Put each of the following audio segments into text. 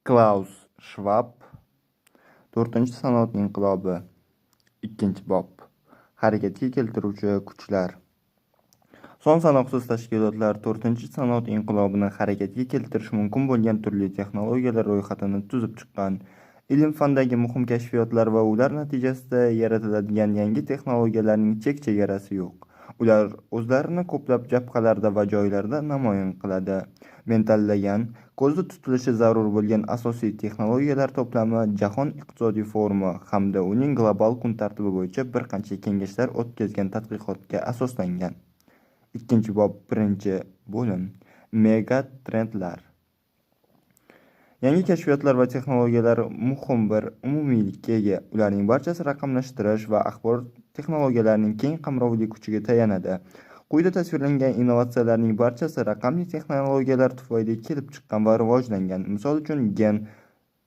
Klaus Schwab, 4-sanoat inqilobi, 2-bob. Harakatga keltiruvchi kuchlar. Son sanoqsiz tashkilotlar 4-sanoat inqilobini harakatga keltirish mumkin bo'lgan turli texnologiyalar ro'yxatini tuzib chiqqan. Ilm-fandagi muhim kashfiyotlar va ular natijasida yaratiladigan yangi texnologiyalarning chek-chegarasi yo'q. Ular o'zlarini ko'plab jabhalarda va joylarda namoyon qiladi. Men tanlagan, ko'zda tutilishi zarur bo'lgan asosiy texnologiyalar to'plami Jahon iqtisodiy forumi hamda uning global kun tartibi bo'yicha bir qancha kengashlar o'tkazgan tadqiqotga asoslangan. 2-bob 1-bo'lim. Mega trendlar. Yangi kashfiyotlar va texnologiyalar muhim bir umumiylikka ega. Ularning barchasi raqamlashtirish va axborot texnologiyalarining keng qamrovli kuchiga tayanadi. Quyida tasvirlangan innovatsiyalarning barchasi raqamli texnologiyalar tufayli kelib chiqqan va rivojlangan. Misol uchun, gen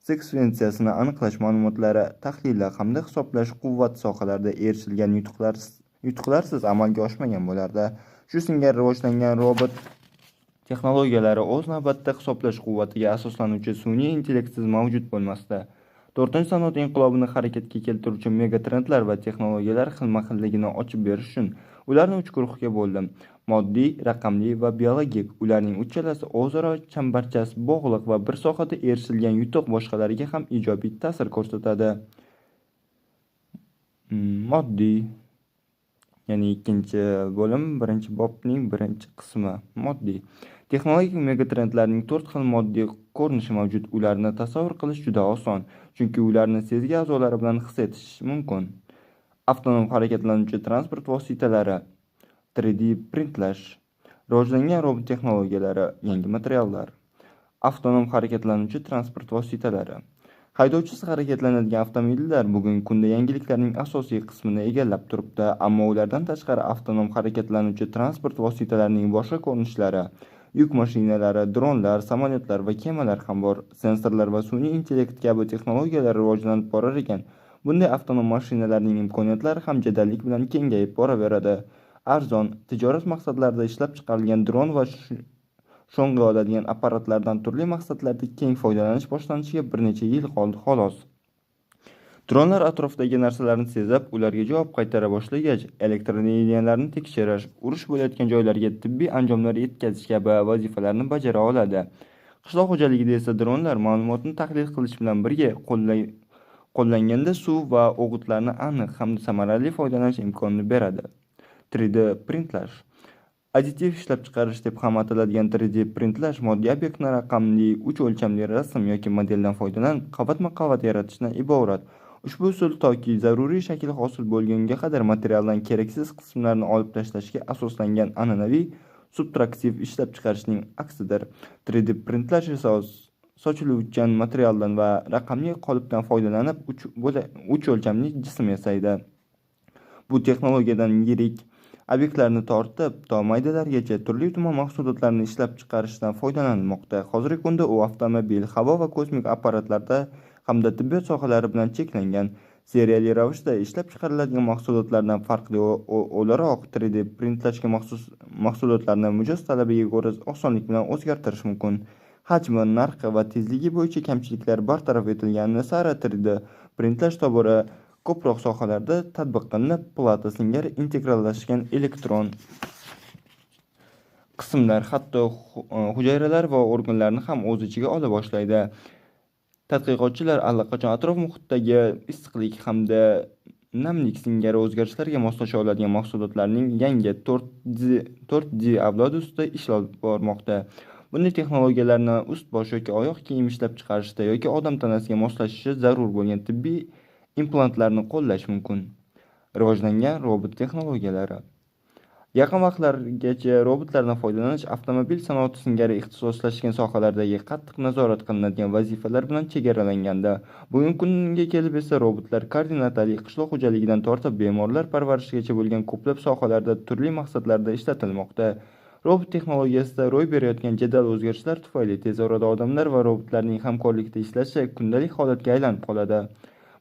sekvensiyasini aniqlash ma'lumotlari tahlili hamda hisoblash quvvat sohalarida erishilgan yutuqlarsiz amalga oshmagan bo'lardi. Shu singari rivojlangan robot texnologiyalari o'z navbatida hisoblash quvvatiga asoslanuvchi sun'iy intellektsiz mavjud bo'lmasdi. 4-sanoat inqilobini harakatga keltiruvchi megatrendlar va texnologiyalar xilma-xilligini ochib berish uchun ularni 3 guruhga bo'ldim: moddiy, raqamli va biologik. Ularning uchalasi o'zaro chambarchas bog'liq va bir sohada erishilgan yutuq boshqalarga ham ijobiy ta'sir ko'rsatadi. Moddiy, ya'ni 2-bo'lim 1-bobning 1-qismi. Moddiy. Texnologik megatrendlarning 4 xil moddiy ko'rinishi mavjud. Ularni tasavvur qilish juda oson, chunki ularni sezgi a'zolari bilan his etish mumkin. Avtonom harakatlanuvchi transport vositalari, 3D printlash, rivojlangan robot texnologiyalari, yangi materiallar. Avtonom harakatlanuvchi transport vositalari. Haydovchisiz harakatlanadigan avtomobillar bugungi kunda yangiliklarning asosiy qismini egallab turibdi, ammo ulardan tashqari avtonom harakatlanuvchi transport vositalarining boshqa ko'rinishlari, yuk mashinalari, dronlar, samolyotlar va kemalar ham bor. Sensorlar va sun'iy intellekt kabi texnologiyalar rivojlanib borar ekan, bunday avtonom mashinalarning imkoniyatlari ham jadallik bilan kengayib boraveradi. Arzon, tijorat maqsadlarida ishlab chiqarilgan dron va sho'ng'i oladigan apparatlardan turli maqsadlarda keng foydalanish boshlanishiga bir necha yil qoldi xolos. Dronlar atrofdagi narsalarni sezib, ularga javob qaytara boshlagach, elektroliniyalarni tekshirish, urush bo'layotgan joylarga tibbiy anjomlar yetkazish kabi vazifalarni bajara oladi. Qishloq xo'jaligida esa dronlar ma'lumotni tahlil qilish bilan birga qo'llanganda suv va o'g'itlarni aniq hamda samarali foydalanish imkonini beradi. 3D printlash. Additiv ishlab chiqarish deb ham ataladigan 3D printlash moddiy obyektni raqamli 3 o'lchamli rasm yoki modeldan foydalanib qavatma-qavat yaratishdan iborat. Ushbu usul toki zaruriy shakl hosil bo'lgunga qadar materialdan keraksiz qismlarni olib tashlashga asoslangan an'anaviy subtraktiv ishlab chiqarishning aksidir. 3D printlash esa sochiluvchan materialdan va raqamli qolipdan foydalanib 3 o'lchamli jism yasaydi. Bu texnologiyadan yirik obyektlarni tortib, to maydalargacha turli-tuman mahsulotlarni ishlab chiqarishdan foydalanilmoqda. Hozirgi kunda u avtomobil, havo va kosmik apparatlarda hamda tibbiyot sohalari bilan cheklangan. Seriyali ravishda ishlab chiqariladigan mahsulotlardan farqli o'laroq 3D printlashga maxsus mahsulotlarni mijoz talabiga ko'ra osonlik bilan o'zgartirish mumkin. Hajmi, narxi va tezligi bo'yicha kamchiliklar bartaraf etilgani sari 3D printlash tobora ko'proq sohalarda tatbiq qilinib, plata singari integrallashgan elektron qismlar, hatto hujayralar va organlarni ham o'z ichiga ola boshlaydi. Tadqiqotchilar allaqachon atrof muhitdagi issiqlik hamda namlik singari o'zgarishlarga moslasha oladigan mahsulotlarning yangi 4D avlodi ustida ish olib bormoqda. Bunday texnologiyalarni ust-bosh yoki oyoq kiyim ishlab chiqarishda yoki odam tanasiga moslashishi zarur bo'lgan tibbiy implantlarni qo'llash mumkin. Rivojlangan robot texnologiyalari. Yaqin vaqtlargacha robotlardan foydalanish avtomobil sanoati singari ixtisoslashgan sohalardagi qattiq nazorat qilinadigan vazifalar bilan chegaralanganda, bugungi kunga kelib esa robotlar koordinatali qishloq xo'jaligidan tortib bemorlar parvarishigacha bo'lgan ko'plab sohalarda turli maqsadlarda ishlatilmoqda. Robot texnologiyasida ro'y berayotgan jadal o'zgarishlar tufayli tez orada odamlar va robotlarning hamkorlikda ishlashi kundalik holatga aylanib qoladi.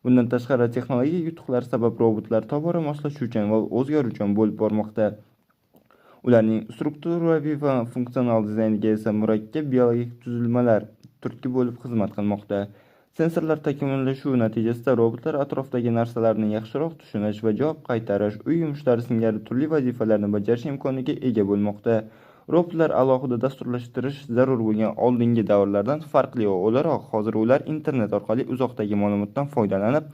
Bundan tashqari, texnologik yutuqlar sabab robotlar tobora moslashuvchan va o'zgaruvchan bo'lib bormoqda. Ularning strukturaviy va funksional dizayniga esa murakkab biologik tuzilmalar turtki bo'lib xizmat qilmoqda. Sensorlar takomillashuvi natijasida robotlar atrofdagi narsalarni yaxshiroq tushunish va javob qaytarish, uy yumushlari singari turli vazifalarni bajarish imkoniga ega bo'lmoqda. Robotlar alohida dasturlashtirish zarur bo'lgan oldingi davrlardan farqli o'laroq, hozir ular internet orqali uzoqdagi ma'lumotdan foydalanib,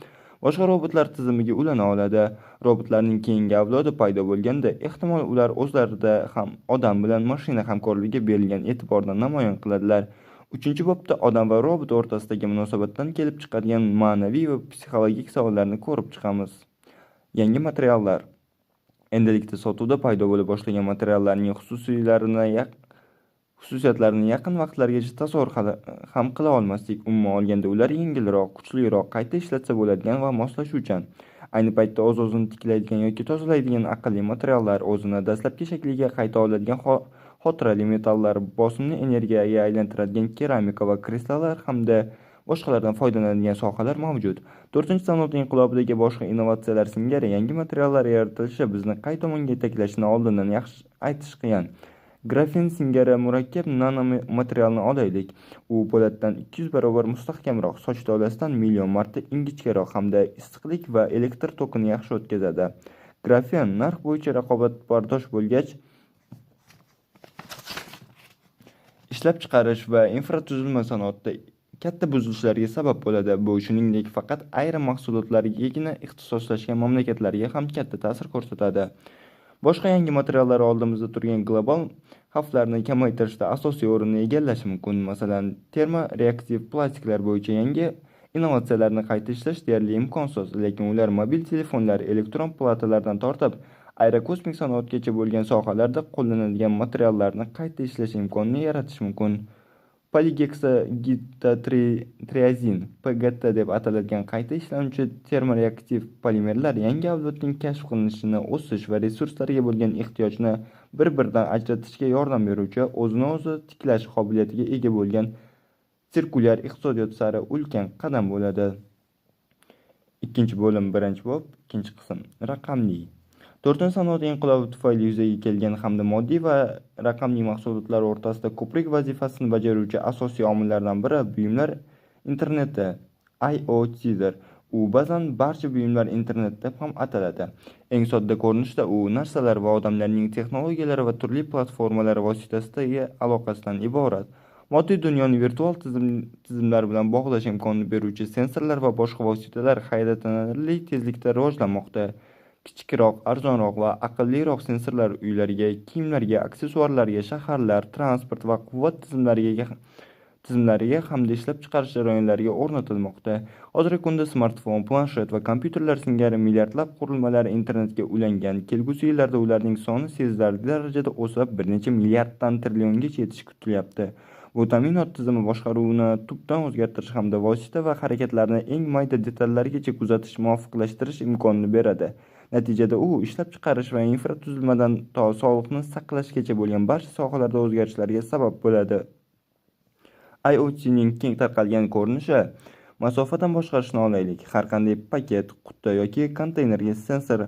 boshqa robotlar tizimiga ulana oladi. Robotlarning keyingi avlodi paydo bo'lganda, ehtimol ular o'zlarida ham odam bilan mashina hamkorligiga berilgan e'tiborni namoyon qiladilar. 3-bobda odam va robot o'rtasidagi munosabatdan kelib chiqadigan ma'naviy va psixologik savollarni ko'rib chiqamiz. Yangi materiallar. Endilikda sotuvda paydo bo'la boshlagan materiallarning xususiyatlarini yaqin vaqtlargacha tasavvur ham qila olmasdik. Umuman olganda ular yengilroq, kuchliroq, qayta ishlatsa bo'ladigan va moslashuvchan. Ayni paytda o'z-o'zini tiklaydigan yoki tozalaydigan aqlli materiallar, o'zini dastlabki shakliga qayta oladigan xotirali metallar, bosimni energiyaga aylantiradigan keramika va kristallar hamda boshqalardan foydalanadigan sohalar mavjud. 4-sanoat inqilobidagi boshqa innovatsiyalar singari yangi materiallar yaratilishi bizni qay tomonga yetaklashini oldindan yaxshi aytish qiyin. Grafen singari murakkab nanomaterialni olaylik. U po'latdan 200 barobar mustahkamroq, soch tolasidan million marta ingichkaroq hamda issiqlik va elektr tokini yaxshi o'tkazadi. Grafen narx bo'yicha raqobatbardosh bo'lgach, ishlab chiqarish va infratuzilma sanoatida katta buzilishlarga sabab bo'ladi. Bu shuningdek faqat ayrim mahsulotlargagina ixtisoslashgan mamlakatlarga ham katta ta'sir ko'rsatadi. Boshqa yangi materiallar oldimizda turgan global xavflarni kamaytirishda asosiy o'rinni egallashi mumkin. Masalan, termoreaktiv plastiklar bo'yicha yangi innovatsiyalarni qayta ishlash deyarli imkonsiz, lekin ular mobil telefonlar, elektron platalardan tortib, aerokosmik sanoatgacha bo'lgan sohalarda qo'llaniladigan materiallarni qayta ishlash imkonini yaratish mumkin. Poligeksagidatriazin (PGT) deb ataladigan qayta ishlanuvchi termoreaktiv polimerlar yangi avlodning kashf qilinishini, o'sish va resurslarga bo'lgan ehtiyojni bir-biridan ajratishga yordam beruvchi, o'zini o'zi tiklash qobiliyatiga ega bo'lgan sirkulyar iqtisodiyot sari ulkan qadam bo'ladi. Ikkinchi bo'lim, birinchi bob, ikkinchi qism. Raqamli. 4-sanoat inqilobi tufayli yuzaga kelgan hamda moddiy va raqamli mahsulotlar o'rtasida ko'prik vazifasini bajaruvchi asosiy omillardan biri buyumlar interneti (IoT'dir). U ba'zan barcha buyumlar interneti deb ham ataladi. Eng sodda ko'rinishda u narsalar va odamlarning texnologiyalari va turli platformalar vositasidagi aloqasidan iborat. Moddiy dunyoni virtual tizimlar bilan bog'lash imkonini beruvchi sensorlar va boshqa vositalar hayratlanarli tezlikda rivojlanmoqda. Kichikroq, arzonroq va aqlliroq sensorlar uylarga, kiyimlarga, aksessuarlarga, shaharlar, transport va quvvat tizimlariga hamda ishlab chiqarish jarayonlariga o'rnatilmoqda. Hozirgi kunda smartfon, planshet va kompyuterlar singari milliardlab qurilmalar internetga ulangan. Kelgusi yillarda ularning soni sezilarli darajada o'sib, bir necha milliarddan trilliongacha yetishi kutilyapti. Bu ta'minot tizimi boshqaruvini tubdan o'zgartirish hamda vosita va harakatlarni eng mayda detallarigacha kuzatish, muvofiqlashtirish imkonini beradi. Natijada u ishlab chiqarish va infratuzilmadan to sog'liqni saqlashgacha bo'lgan barcha sohalarda o'zgarishlarga sabab bo'ladi. IoT'ning keng tarqalgan ko'rinishi. Masofadan boshqarishni olaylik. Har qanday paket, quti yoki konteynerga sensor,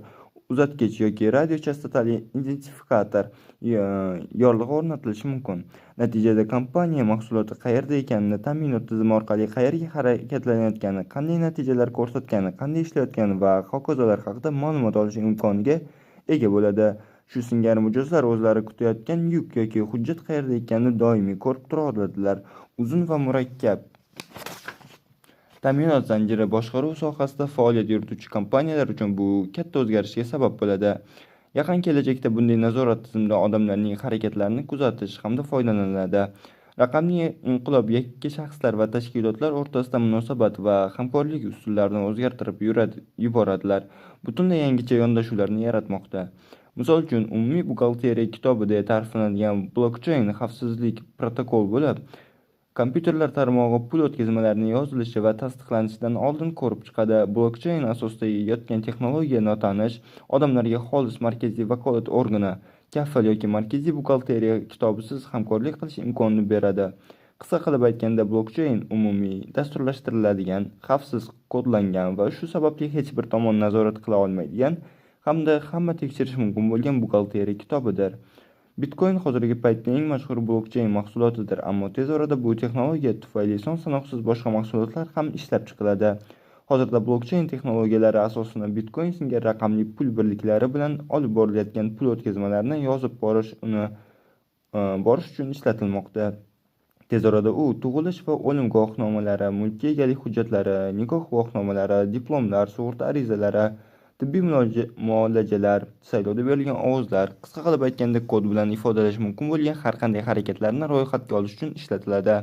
uzatgich yoki radiochastotali identifikator yorlig'i o'rnatilishi mumkin. Natijada kompaniya mahsuloti qayerda ekanini, ta'minot tizimi orqali qayerga harakatlanayotgani, qanday natijalar ko'rsatgani, qanday ishlayotgani va hokazolar haqida ma'lumot olish imkoniga ega bo'ladi. Shu singari mijozlar o'zlari kutayotgan yuk yoki hujjat qayerda ekanini doimiy ko'rib tura oladilar. Uzun va murakkab ta'minot zanjiri boshqaruv sohasida faoliyat yurituvchi kompaniyalar uchun bu katta o'zgarishga sabab bo'ladi. Yaqin kelajakda bunday nazorat tizimida odamlarning harakatlarini kuzatish hamda foydalaniladi. Raqamli inqilob yakka shaxslar va tashkilotlar o'rtasida munosabat va hamkorlik usullarini o'zgartirib yuboradilar. Butunlay yangicha yondashuvlarni yaratmoqda. Misol uchun, umumiy buxgalteriya kitobida ta'riflanadigan blockchain xavfsizlik protokol bo'lib, kompyuterlar tarmog'i pul o'tkazmalarining yozilishi va tasdiqlanishidan oldin ko'rib chiqadi. Blockchain asosida yotgan texnologiya notanish, odamlarga xolis markaziy vakolat organi, kafil yoki markaziy buxgalteriya kitobisiz hamkorlik qilish imkonini beradi. Qisqa qilib aytganda, blockchain umumiy, dasturlashtiriladigan, xavfsiz kodlangan va shu sababli hech bir tomon nazorat qila olmaydigan hamda hamma tekshirish mumkin bo'lgan buxgalteriya kitobidir. Bitcoin hozirgi paytda eng mashhur blokcheyn mahsulotidir, ammo tez orada bu texnologiya tufayli son sanoqsiz boshqa mahsulotlar ham ishlab chiqiladi. Hozirda blokcheyn texnologiyalari asosini Bitcoin singari raqamli pul birliklari bilan olib borilayotgan pul o'tkazmalarini yozib borish uchun ishlatilmoqda. Tez orada u tug'ilish va o'lim guvohnomalari, mulkka egalik hujjatlari, nikoh guvohnomalari, diplomlar, sug'urta arizalari, tibbiy muolajalar, saylovda berilgan ovozlar, qisqa qilib aytganda kod bilan ifodalash mumkin bo'lgan har qanday harakatlarni ro'yxatga olish uchun ishlatiladi.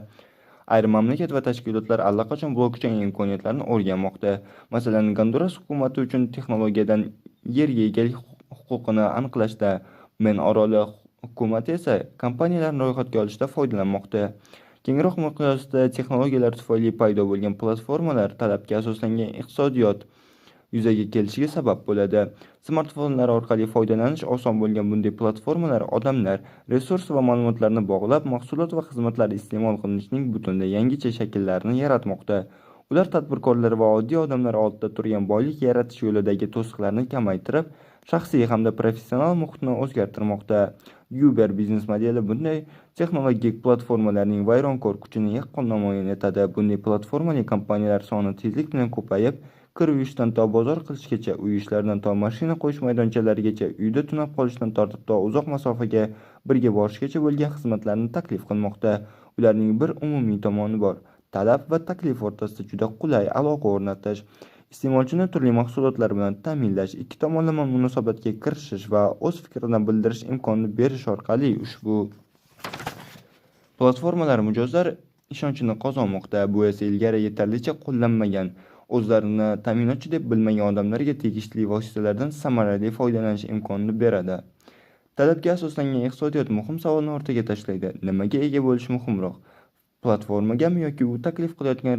Ayrim mamlakat va tashkilotlar allaqachon blokcheyn imkoniyatlarini o'rganmoqda. Masalan, Gonduras hukumati uchun texnologiyadan yerga egalik huquqini aniqlashda, Men oroli hukumati esa kompaniyalarni ro'yxatga olishda foydalanmoqda. Kengroq miqyosda texnologiyalar tufayli paydo bo'lgan platformalar talabga asoslangan iqtisodiyot yuzaga kelishiga sabab bo'ladi. Smartfonlar orqali foydalanish oson bo'lgan bunday platformalar odamlar, resurs va ma'lumotlarni bog'lab, mahsulot va xizmatlar iste'mol qilinishning butunlay yangicha shakllarini yaratmoqda. Ular tadbirkorlar va oddiy odamlar oldida turgan boylik yaratish yo'lidagi to'siqlarni kamaytirib, shaxsiy hamda professional muhitni o'zgartirmoqda. Uber biznes modeli bunday texnologik platformalarning vayronkor kuchini yaqqol namoyon etadi. Bunday platformali kompaniyalar soni tezlik bilan ko'payib, kir yuvishdan to bozor qilishgacha, uy ishlaridan to mashina qo'yish maydonchalarigacha, uyda tunab qolishdan tortib to uzoq masofaga birga borishgacha bo'lgan xizmatlarni taklif qilmoqda. Ularning bir umumiy tomoni bor: talab va taklif o'rtasida juda qulay aloqa o'rnatish, iste'molchini turli mahsulotlar bilan ta'minlash, ikki tomonlama munosabatga kirishish va o'z fikrini bildirish imkonini berish orqali ushbu platformalar mijozlar ishonchini qozonmoqda. Bu esa ilgari yetarlicha qo'llanmagan, o'zlarini ta'minotchi deb bilmagan odamlarga tegishli vositalardan samarali foydalanish imkonini beradi. Talabga asoslangan iqtisodiyot muhim savolni o'rtaga tashlaydi. Nimaga ega bo'lish muhimroq? Platformagami yoki u taklif qilayotgan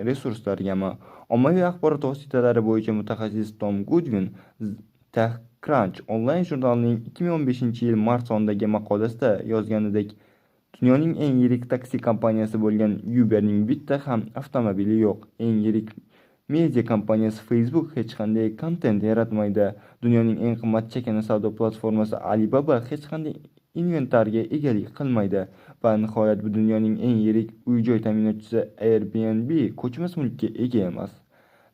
resurslargami? Ommaviy axborot vositalari bo'yicha mutaxassis Tom Goodwin TechCrunch onlayn jurnalining 2015-yil mart sonidagi maqolasida yozganidek, dunyoning eng yirik taksi kompaniyasi bo'lgan Uberning bitta ham avtomobili yo'q. Eng yirik media kompaniyasi Facebook hech qanday kontent yaratmaydi. Dunyoning eng qimmat chakana savdo platformasi Alibaba hech qanday inventarga egalik qilmaydi. Va nihoyat bu dunyoning eng yirik uy-joy ta'minotchisi Airbnb ko'chmas mulkka ega emas.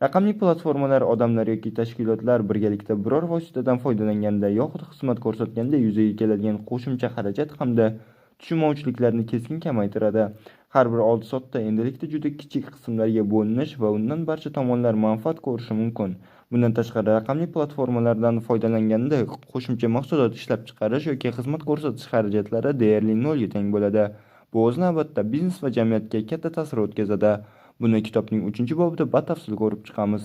Raqamli platformalar odamlar yoki tashkilotlar birgalikda biror vositadan foydalanganda yoxud xizmat ko'rsatganda yuzaga keladigan qo'shimcha xarajat hamda tushunmovchiliklarni keskin kamaytiradi. Har bir oldi-sotda endilikda juda kichik qismlarga bo'linish va undan barcha tomonlar manfaat ko'rishi mumkin. Bundan tashqari, raqamli platformalardan foydalanganda qo'shimcha mahsulot ishlab chiqarish yoki xizmat ko'rsatish xarajatlari deyarli nolga teng bo'ladi. Bu o'z navbatida biznes va jamiyatga katta ta'sir o'tkazadi. Buni kitobning 3-bobida batafsil ko'rib chiqamiz.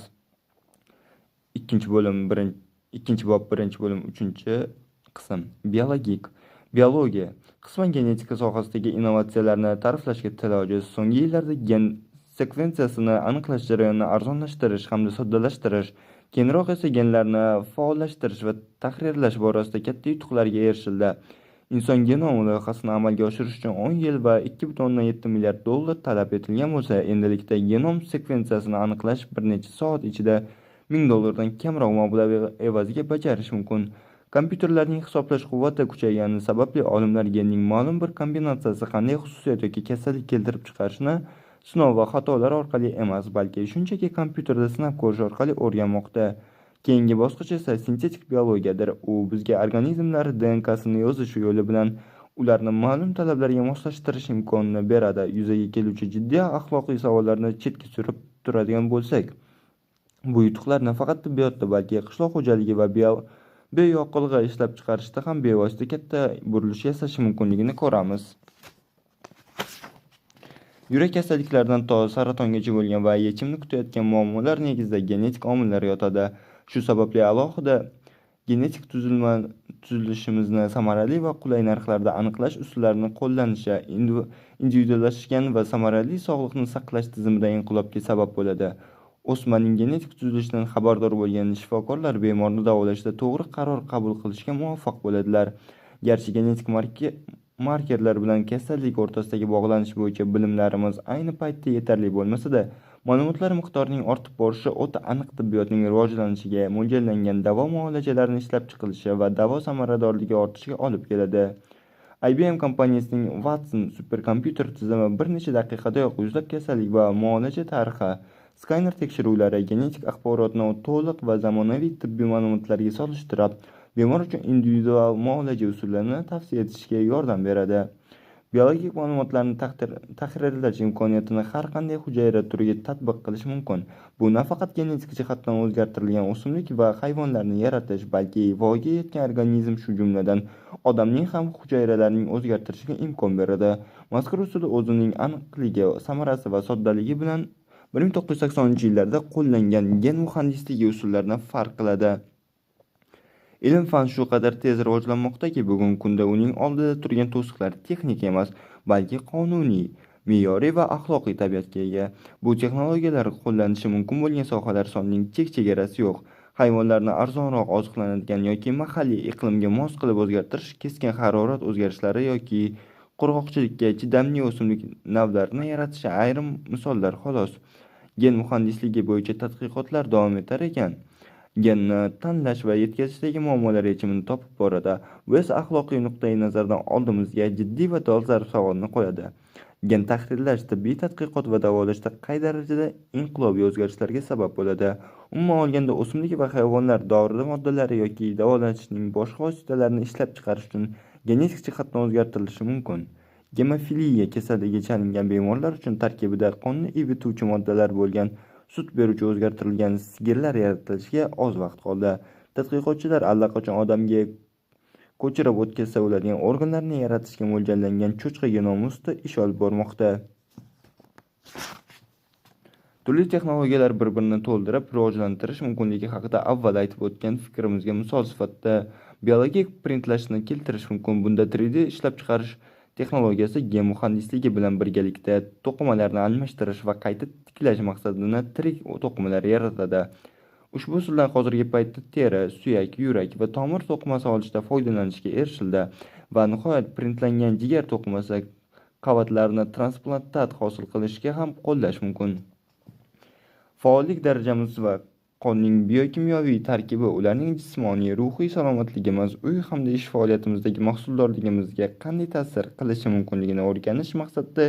Ikkinchi bob 1-bo'lim 3-qism. Biologiya. Qisman genetika sohasidagi innovatsiyalarni ta'riflashga til ojiz. So'nggi yillarda gen sekvensiyasini aniqlash jarayonini arzonlashtirish hamda soddalashtirish, keyinroq esa genlarni faollashtirish va tahrirlash borasida katta yutuqlarga erishildi. Inson genomi loyihasini amalga oshirish uchun 10 yil va 2,7 milliard dollar talab etilgan bo'lsa, endilikda genom sekvensiyasini aniqlash bir necha soat ichida $1000 dan kamroq mablag' evaziga bajarish mumkin. Kompyuterlarning hisoblash quvvati kuchaygani sababli olimlar genning ma'lum bir kombinatsiyasi qanday xususiyat yoki kasallik keltirib chiqarishini sinov va xatolar orqali emas, balki shunchaki kompyuterda sinab ko'rish orqali o'rganmoqda. Keyingi bosqich esa sintetik biologiyadir. U bizga organizmlar DNKsini yozish yo'li bilan ularni ma'lum talablarga moslashtirish imkonini beradi. Yuzaga keluvchi jiddiy axloqiy savollarni chetga surib turadigan bo'lsak, bu yutuqlar nafaqat tibbiyotda, balki qishloq xo'jaligi va bioyoqilg'i ishlab chiqarishda ham bevosita katta burilish yasashi mumkinligini ko'ramiz. Yurak kasalliklaridan to saratongacha bo'lgan va yechimni kutayotgan muammolar negizida genetik omillar yotadi. Shu sababli alohida genetik tuzilishimizni samarali va qulay narxlarda aniqlash usullarini qo'llanishi individuallashgan va samarali sog'liqni saqlash tizimida inqilobga sabab bo'ladi. O'smaning genetik tuzilishidan xabardor bo'lgan shifokorlar bemorni davolashda to'g'ri qaror qabul qilishga muvaffaq bo'ladilar. Garchi genetik markerlar bilan kasallik o'rtasidagi bog'lanish bo'yicha bilimlarimiz ayni paytda yetarli bo'lmasa-da, ma'lumotlar miqdorining ortib borishi o'ta aniq tibbiyotning rivojlanishiga, mo'ljallangan davo muolajalarini ishlab chiqilishi va davo samaradorligi ortishiga olib keladi. IBM kompaniyasining Watson superkompyuter tizimi bir necha daqiqadayoq yuzlab kasallik va muolaja tarixi, skaner tekshiruvlari, genetik axborotni to'liq va zamonaviy tibbiy ma'lumotlarga solishtirib, bemor uchun individual muolaja usullarini tavsiya etishga yordam beradi. Biologik ma'lumotlarni tahrirlash imkoniyatini har qanday hujayra turiga tatbiq qilish mumkin. Bu nafaqat genetik jihatdan o'zgartirilgan o'simlik va hayvonlarni yaratish, balki voyaga yetgan organizm, shu jumladan odamning ham hujayralarining o'zgartirishiga imkon beradi. Mazkur usul o'zining aniqligi, samarasi va soddaligi bilan 1980-yillarda qo'llangan gen muhandisligi usullaridan farq qiladi. Ilm-fan shu qadar tez rivojlanmoqdaki, bugungi kunda uning oldida turgan to'siqlar texnik emas, balki qonuniy, me'yoriy va axloqiy tabiatga ega. Bu texnologiyalar qo'llanishi mumkin bo'lgan sohalar sonining chek-chegarasi yo'q. Hayvonlarni arzonroq oziqlanadigan yoki mahalliy iqlimga mos qilib o'zgartirish, keskin harorat o'zgarishlari yoki qurg'oqchilikka chidamli o'simlik navlarini yaratish ayrim misollar xolos. Gen muhandisligi bo'yicha tadqiqotlar davom etar ekan, genni tanlash va yetkazishdagi muammolar yechimini topib boradi. Bu esa axloqiy nuqtai nazardan oldimizga jiddiy va dolzarb savolni qo'yadi. Gen tahrirlash tibbiy tadqiqot va davolashda qay darajada inqilobiy o'zgarishlarga sabab bo'ladi? Umuman olganda, o'simlik va hayvonlar dori moddalari yoki davolashning boshqa vositalarini ishlab chiqarish uchun genetik jihatdan o'zgartirilishi mumkin. Gemofiliya kasaliga chalingan bemorlar uchun tarkibida qonni ivituvchi moddalar bo'lgan sut beruvchi o'zgartirilgan sigirlar yaratilishiga oz vaqt qoldi. Tadqiqotchilar allaqachon odamga ko'chirib o'tkazsa bo'ladigan organlarni yaratishga mo'ljallangan cho'chqa genomi ustida ish olib bormoqda. Turli texnologiyalar bir-birini to'ldirib rivojlantirish mumkinligi haqida avval aytib o'tgan fikrimizga misol sifatida biologik printlashni keltirish mumkin. Bunda 3D ishlab chiqarish texnologiyasi gen muhandisligi bilan birgalikda to'qimalarni almashtirish va qayta tiklash maqsadida tirik to'qimalar yaratadi. Ushbu usuldan hozirgi paytda teri, suyak, yurak va tomir to'qimasi olishda foydalanishga erishildi va nihoyat printlangan jigar to'qimasi qavatlarini transplantat hosil qilishga ham qo'llash mumkin. Faollik darajamiz va qonning biokimyoviy tarkibi ularning jismoniy, ruhiy salomatligimiz, uy hamda ish faoliyatimizdagi mahsuldorligimizga qanday ta'sir qilishi mumkinligini o'rganish maqsadida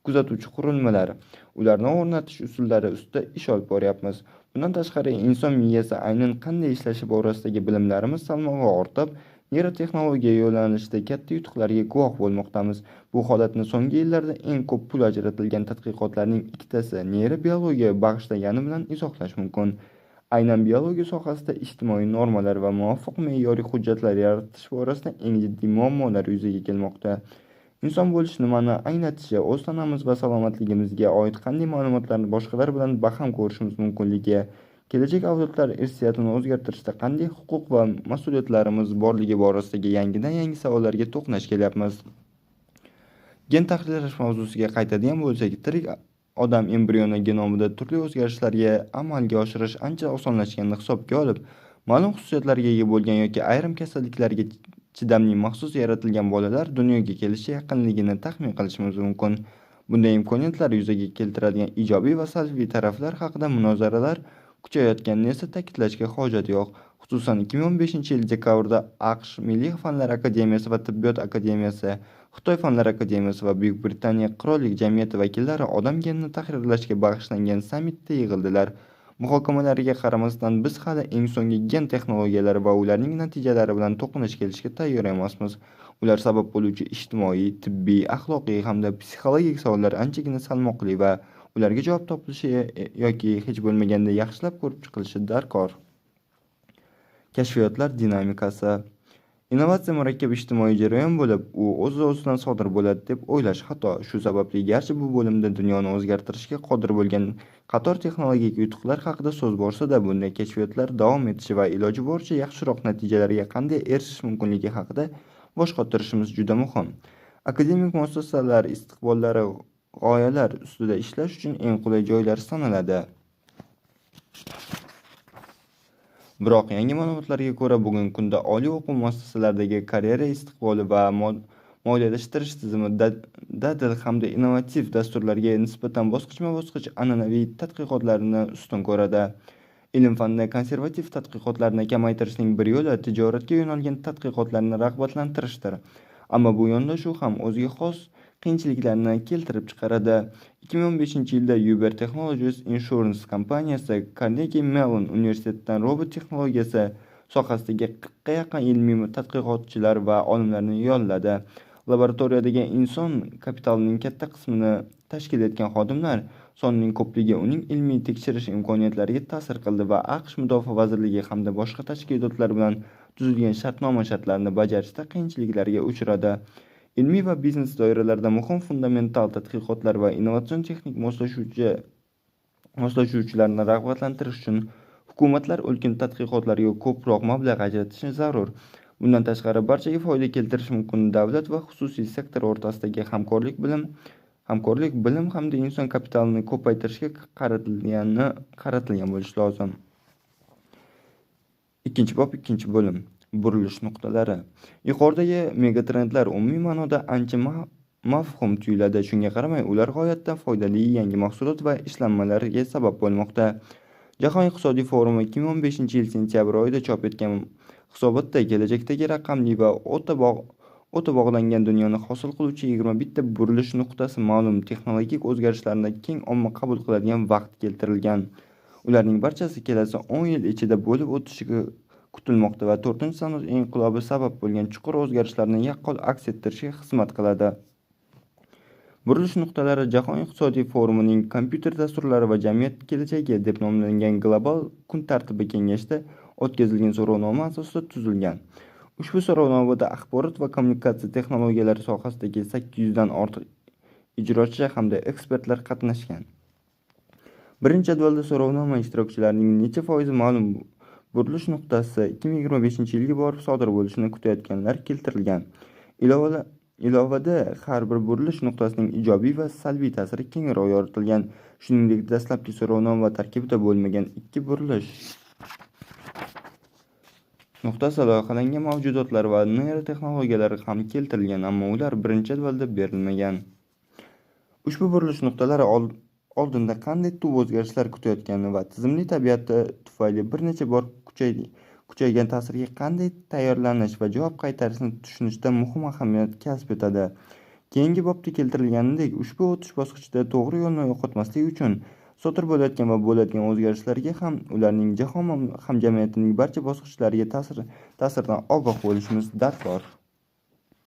kuzatuvchi qurilmalar, ularni o'rnatish usullari ustida ish olib boryapmiz. Bundan tashqari, inson miyasi aynan qanday ishlashi borasidagi bilimlarimiz salmog'i ortib, neyrotexnologiya yo'nalishida katta yutuqlarga guvoh bo'lmoqdamiz. Bu holatni so'nggi yillarda eng ko'p pul ajratilgan tadqiqotlarning ikkitasi neyrobiologiyaga bag'ishlagani bilan izohlash mumkin. Aynan biologiya sohasida ijtimoiy normalar va muvofiq me'yoriy hujjatlar yaratish borasida eng jiddiy muammolar yuzaga kelmoqda. Inson bo'lish nimani anglatishi, o'z tanamiz va salomatligimizga oid qanday ma'lumotlarni boshqalar bilan baham ko'rishimiz mumkinligi, kelajak avlodlar irsiyatini o'zgartirishda qanday huquq va mas'uliyatlarimiz borligi borasidagi yangidan-yangi savollarga to'qnash kelyapmiz. Gen tahrirlash mavzusiga qaytadigan bo'lsak, tirik odam embrioni genomida turli o'zgarishlarga amalga oshirish ancha osonlashganini hisobga olib, ma'lum xususiyatlarga ega bo'lgan yoki ayrim kasalliklarga chidamli maxsus yaratilgan bolalar dunyoga kelishi yaqinligini taxmin qilishimiz mumkin. Bunday imkoniyatlar yuzaga keltiradigan ijobiy va salbiy taraflar haqida munozaralar kuchayotganini esa ta'kidlashga hojat yo'q. Xususan, 2015-yil dekabrda AQSh Milliy fanlar akademiyasi va Tibbiyot akademiyasi, Xitoy fanlar akademiyasi va Buyuk Britaniya qirollik jamiyati vakillari odam genini tahrirlashga bag'ishlangan sammitda yig'ildilar. Muhokamalariga qaramasdan, biz hali eng so'nggi gen texnologiyalari va ularning natijalari bilan to'qnash kelishga tayyor emasmiz. Ular sabab bo'luvchi ijtimoiy, tibbiy, axloqiy hamda psixologik savollar anchagina salmoqli va ularga javob topilishi yoki hech bo'lmaganda yaxshilab ko'rib chiqilishi darkor. Kashfiyotlar dinamikasi. Innovatsiya murakkab ijtimoiy jarayon bo'lib, u o'z-o'zidan sodir bo'ladi deb o'ylash xato. Shu sababli garchi bu bo'limda dunyoni o'zgartirishga qodir bo'lgan qator texnologik yutuqlar haqida so'z borsa-da, bunday kashfiyotlar davom etishi va iloji boricha yaxshiroq natijalarga qanday erishish mumkinligi haqida bosh qotirishimiz juda muhim. Akademik muassasalar istiqbollari g'oyalar ustida ishlash uchun eng qulay joylar sanaladi. Biroq yangi ma'lumotlarga ko'ra, bugungi kunda oliy o'quv muassasalaridagi karyera istiqboli va moliyalashtirish tizimi dadil hamda innovativ dasturlarga nisbatan bosqichma-bosqich an'anaviy tadqiqotlarni ustun ko'radi. Ilm-fanda konservativ tadqiqotlarni kamaytirishning bir yo'li tijoratga yo'nalgan tadqiqotlarni rag'batlantirishdir. Ammo bu yondashuv ham o'ziga xos qiyinchiliklarni keltirib chiqaradi. 2015-yilda Uber Technologies Insurance kompaniyasi Carnegie Mellon universitetidan robot texnologiyasi sohasidagi 40 ga yaqin ilmiy tadqiqotchilar va olimlarni yolladi. Laboratoriyadagi inson kapitalining katta qismini tashkil etgan xodimlar sonining ko'pligi uning ilmiy tekshirish imkoniyatlariga ta'sir qildi va AQSh Mudofaa vazirligi hamda boshqa tashkilotlar bilan tuzilgan shartnoma shartlarini bajarishda qiyinchiliklarga uchradi. Ilmiy va biznes doiralarida muhim fundamental tadqiqotlar va innovatsion texnik moslashuvchilarni rag'batlantirish uchun hukumatlar ulkan tadqiqotlarga ko'proq mablag' ajratishi zarur. Bundan tashqari, barchaga foyda keltirishi mumkin davlat va xususiy sektor o'rtasidagi hamkorlik bilim hamda inson kapitalini ko'paytirishga qaratilgan bo'lishi lozim. Ikkinchi bob, ikkinchi bo'lim. Burilish nuqtalari. Yuqoridagi megatrendlar umumiy ma'noda ancha mavhum tuyuladi. Shunga qaramay, ular g'oyatda foydali yangi mahsulot va ishlanmalarga sabab bo'lmoqda. Jahon iqtisodiy forumi 2015-yil sentyabr oyida chop etgan hisobotda kelajakdagi raqamli va o'ta bog'langan dunyoni hosil qiluvchi 21 ta burilish nuqtasi ma'lum texnologik o'zgarishlarni keng omma qabul qiladigan vaqt keltirilgan. Ularning barchasi kelasi 10 yil ichida bo'lib o'tishi kutilmoqda va 4-sanoat inqilobi sabab bo'lgan chuqur o'zgarishlarni yaqqol aks ettirishga xizmat qiladi. Burilish nuqtalari Jahon iqtisodiy forumining kompyuter dasturlari va jamiyat kelajagi deb nomlangan global kun tartibi kengashida o'tkazilgan so'rovnoma asosida tuzilgan. Ushbu so'rovnomada axborot va kommunikatsiya texnologiyalari sohasidagi 800 dan ortiq ijrochi hamda ekspertlar qatnashgan. Birinchi jadvalda so'rovnoma ishtirokchilarining necha foizi ma'lum burilish nuqtasi 2025-yilga borib sodir bo'lishini kutayotganlar keltirilgan. Ilovada har bir burilish nuqtasining ijobiy va salbiy ta'siri kengroq yoritilgan. Shuningdek, dastlabki so'rovnoma tarkibida bo'lmagan 2 burilish nuqtasi loyihalangan mavjudotlar va neyrotexnologiyalar ham keltirilgan, ammo ular birinchi jadvalda berilmagan. Ushbu burilish nuqtalari oldinda qanday tub o'zgarishlar kutayotgani va tizimli tabiati tufayli bir necha bor kuchaygan ta'sirga qanday tayyorlanish va javob qaytarishni tushunishda muhim ahamiyat kasb etadi. Keyingi bobda keltirilganidek, ushbu o'tish bosqichida to'g'ri yo'lni yo'qotmaslik uchun sodir bo'layotgan va bo'ladigan o'zgarishlarga ham ularning jahon hamjamiyatining barcha bosqichlariga ta'siridan ogoh bo'lishimiz darkor.